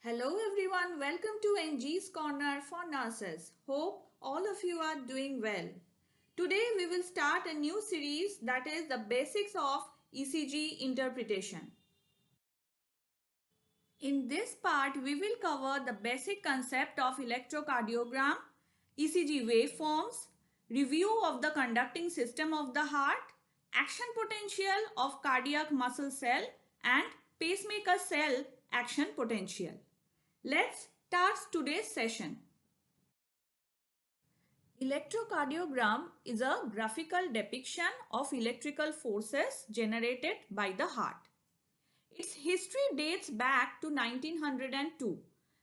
Hello everyone, welcome to NG's Corner for Nurses. Hope all of you are doing well. Today we will start a new series that is the Basics of ECG Interpretation. In this part, we will cover the basic concept of electrocardiogram, ECG waveforms, review of the conducting system of the heart, action potential of cardiac muscle cell and pacemaker cell action potential. Let's start today's session. Electrocardiogram is a graphical depiction of electrical forces generated by the heart. Its history dates back to 1902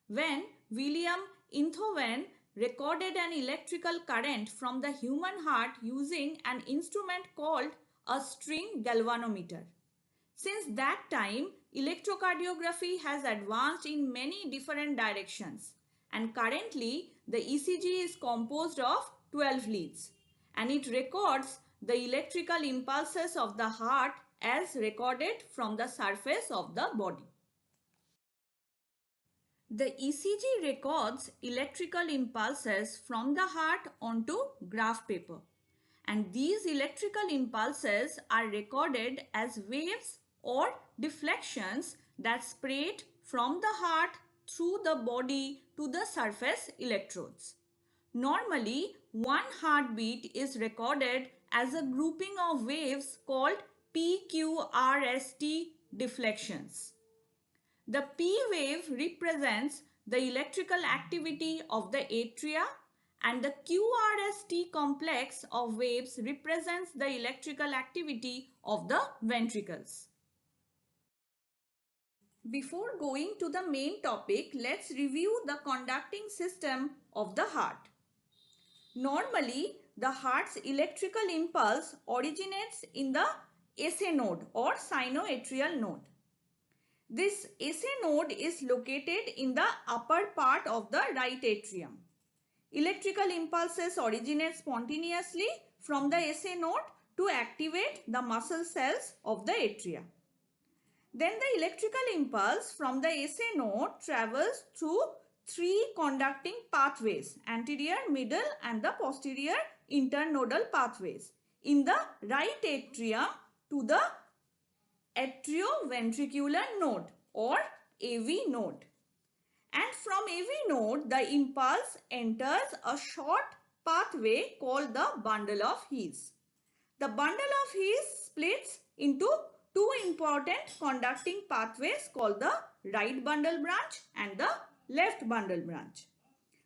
when William Inthorven recorded an electrical current from the human heart using an instrument called a string galvanometer. Since that time, electrocardiography has advanced in many different directions, and currently the ECG is composed of 12 leads and it records the electrical impulses of the heart as recorded from the surface of the body. The ECG records electrical impulses from the heart onto graph paper, and these electrical impulses are recorded as waves or deflections that spread from the heart through the body to the surface electrodes. Normally, one heartbeat is recorded as a grouping of waves called PQRST deflections. The P wave represents the electrical activity of the atria and the QRST complex of waves represents the electrical activity of the ventricles. Before going to the main topic, let's review the conducting system of the heart. Normally, the heart's electrical impulse originates in the SA node or sinoatrial node. This SA node is located in the upper part of the right atrium. Electrical impulses originate spontaneously from the SA node to activate the muscle cells of the atria. Then the electrical impulse from the SA node travels through three conducting pathways, anterior, middle and the posterior internodal pathways in the right atrium to the atrioventricular node or AV node. And from AV node, the impulse enters a short pathway called the bundle of His. The bundle of His splits into two important conducting pathways called the right bundle branch and the left bundle branch.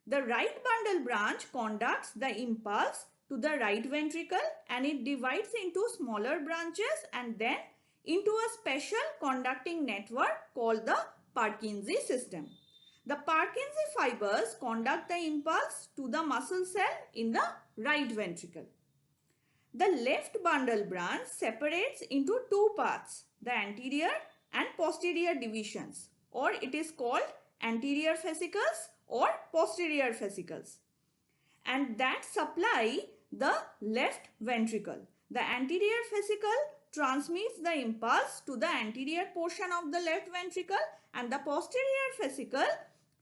The right bundle branch conducts the impulse to the right ventricle and it divides into smaller branches and then into a special conducting network called the Purkinje system. The Purkinje fibers conduct the impulse to the muscle cell in the right ventricle. The left bundle branch separates into two parts, the anterior and posterior divisions, or it is called anterior fascicles or posterior fascicles, and that supply the left ventricle. The anterior fascicle transmits the impulse to the anterior portion of the left ventricle and the posterior fascicle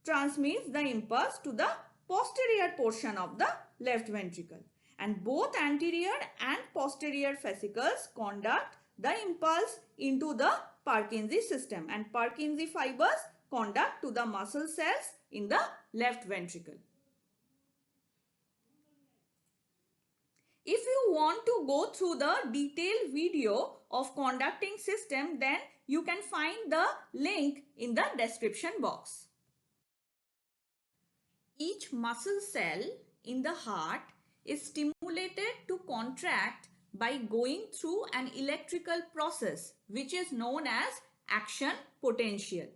transmits the impulse to the posterior portion of the left ventricle. And both anterior and posterior fascicles conduct the impulse into the Purkinje system and Purkinje fibers conduct to the muscle cells in the left ventricle. If you want to go through the detailed video of conducting system, then you can find the link in the description box. Each muscle cell in the heart is stimulated to contract by going through an electrical process which is known as action potential.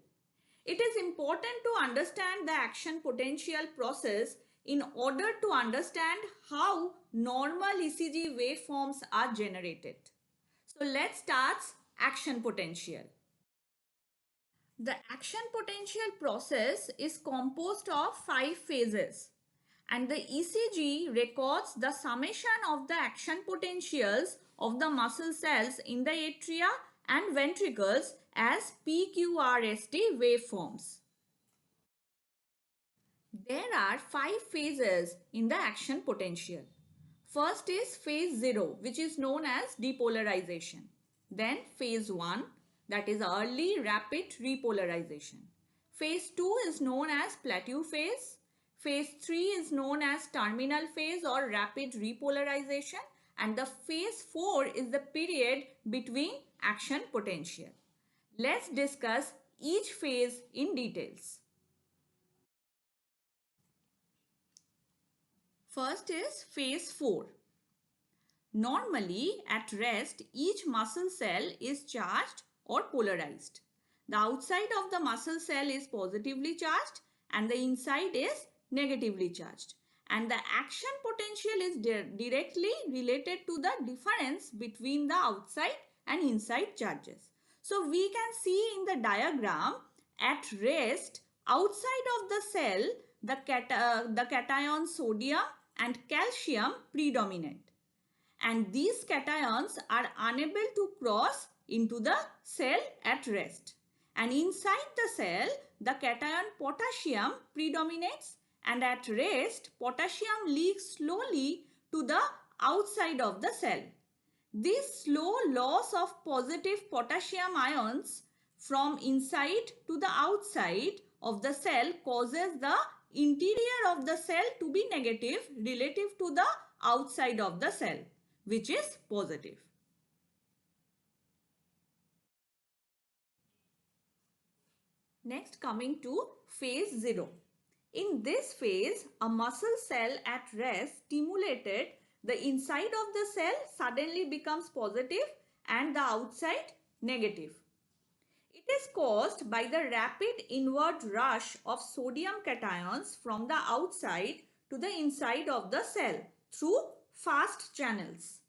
It is important to understand the action potential process in order to understand how normal ECG waveforms are generated. So let's start action potential. The action potential process is composed of 5 phases and the ECG records the summation of the action potentials of the muscle cells in the atria and ventricles as PQRST waveforms. There are 5 phases in the action potential. First is phase 0, which is known as depolarization. Then phase 1, that is early rapid repolarization. Phase 2 is known as plateau phase. Phase 3 is known as terminal phase or rapid repolarization. And the phase 4 is the period between action potential. Let's discuss each phase in details. First is phase 4. Normally, at rest, each muscle cell is charged or polarized. The outside of the muscle cell is positively charged and the inside is negatively charged. And the action potential is directly related to the difference between the outside and inside charges. So we can see in the diagram, at rest, outside of the cell, the cation sodium and calcium predominate, and these cations are unable to cross into the cell at rest. And inside the cell, the cation potassium predominates, and at rest, potassium leaks slowly to the outside of the cell. This slow loss of positive potassium ions from inside to the outside of the cell causes the interior of the cell to be negative relative to the outside of the cell, which is positive. Next, coming to phase 0. In this phase, a muscle cell at rest stimulated, the inside of the cell suddenly becomes positive and the outside negative. It is caused by the rapid inward rush of sodium cations from the outside to the inside of the cell through fast channels.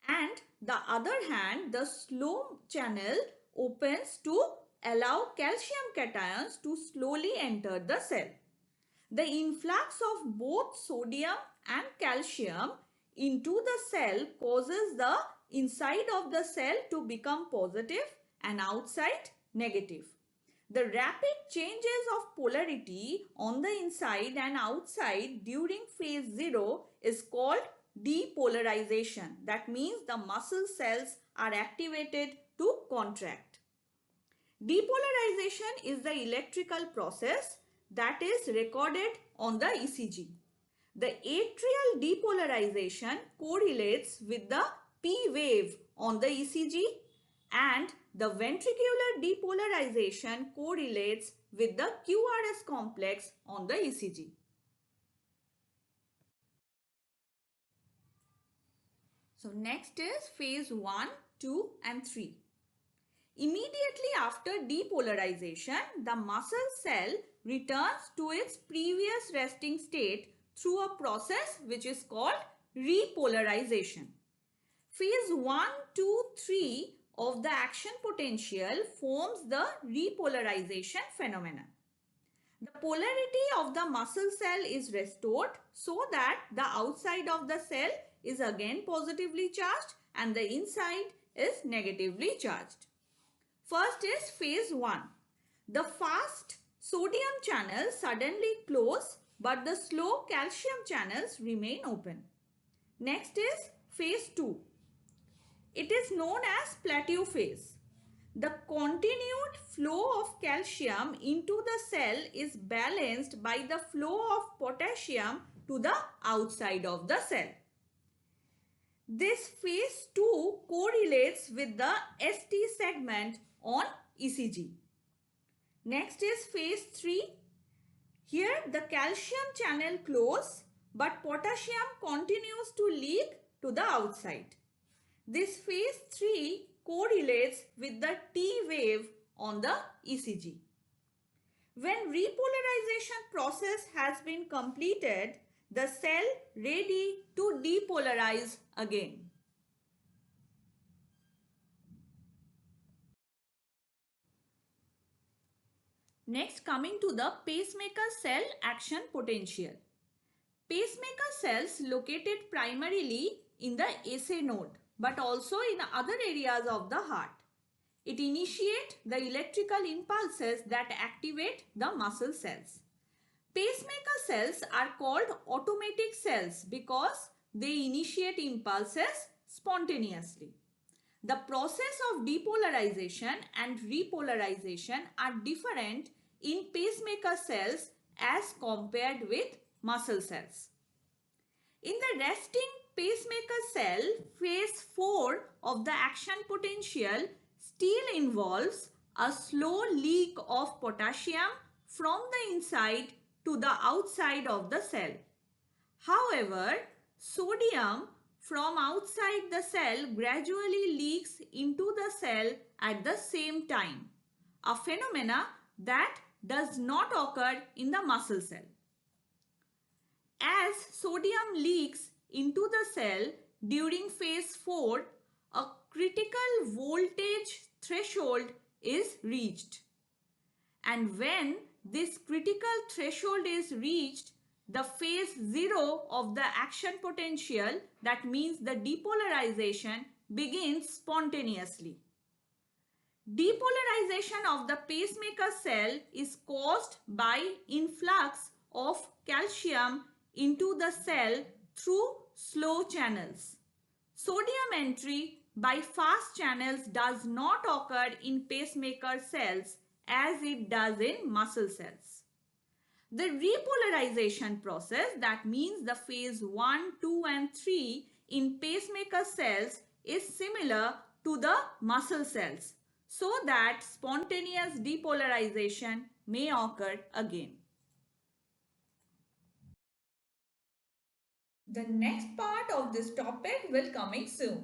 And the other hand, the slow channel opens to allow calcium cations to slowly enter the cell. The influx of both sodium and calcium into the cell causes the inside of the cell to become positive and outside negative. The rapid changes of polarity on the inside and outside during phase 0 is called depolarization. That means the muscle cells are activated to contract. Depolarization is the electrical process that is recorded on the ECG. The atrial depolarization correlates with the P wave on the ECG, and the ventricular depolarization correlates with the QRS complex on the ECG. So next is phase 1, 2 and 3. Immediately after depolarization, the muscle cell returns to its previous resting state through a process which is called re-polarization. Phase 1, 2, 3 of the action potential forms the re-polarization phenomenon. The polarity of the muscle cell is restored so that the outside of the cell is again positively charged and the inside is negatively charged. First is phase 1. The fast sodium channels suddenly close, but the slow calcium channels remain open. Next is phase 2. It is known as plateau phase. The continued flow of calcium into the cell is balanced by the flow of potassium to the outside of the cell. This phase 2 correlates with the ST segment on ECG. Next is phase 3. Here the calcium channel close, but potassium continues to leak to the outside. This phase 3 correlates with the T wave on the ECG. When repolarization process has been completed, the cell ready to depolarize again. Next, coming to the pacemaker cell action potential. Pacemaker cells located primarily in the SA node, but also in other areas of the heart. It initiates the electrical impulses that activate the muscle cells. Pacemaker cells are called automatic cells because they initiate impulses spontaneously. The process of depolarization and repolarization are different in pacemaker cells as compared with muscle cells. In the resting pacemaker cell, phase 4 of the action potential still involves a slow leak of potassium from the inside to the outside of the cell. However, sodium from outside the cell gradually leaks into the cell at the same time, a phenomena that does not occur in the muscle cell. As sodium leaks into the cell during phase 4, a critical voltage threshold is reached. And when this critical threshold is reached, the phase 0 of the action potential, that means the depolarization, begins spontaneously. Depolarization of the pacemaker cell is caused by influx of calcium into the cell through slow channels. Sodium entry by fast channels does not occur in pacemaker cells as it does in muscle cells. The repolarization process, that means the phase 1, 2 and 3 in pacemaker cells, is similar to the muscle cells, so that spontaneous depolarization may occur again. The next part of this topic will coming soon.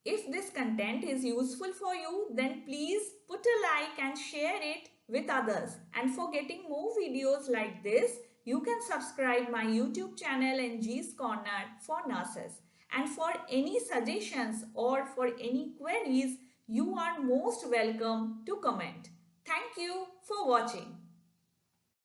If this content is useful for you, then please put a like and share it with others. And for getting more videos like this, you can subscribe my YouTube channel NG's Corner for nurses. And for any suggestions or for any queries, you are most welcome to comment. Thank you for watching.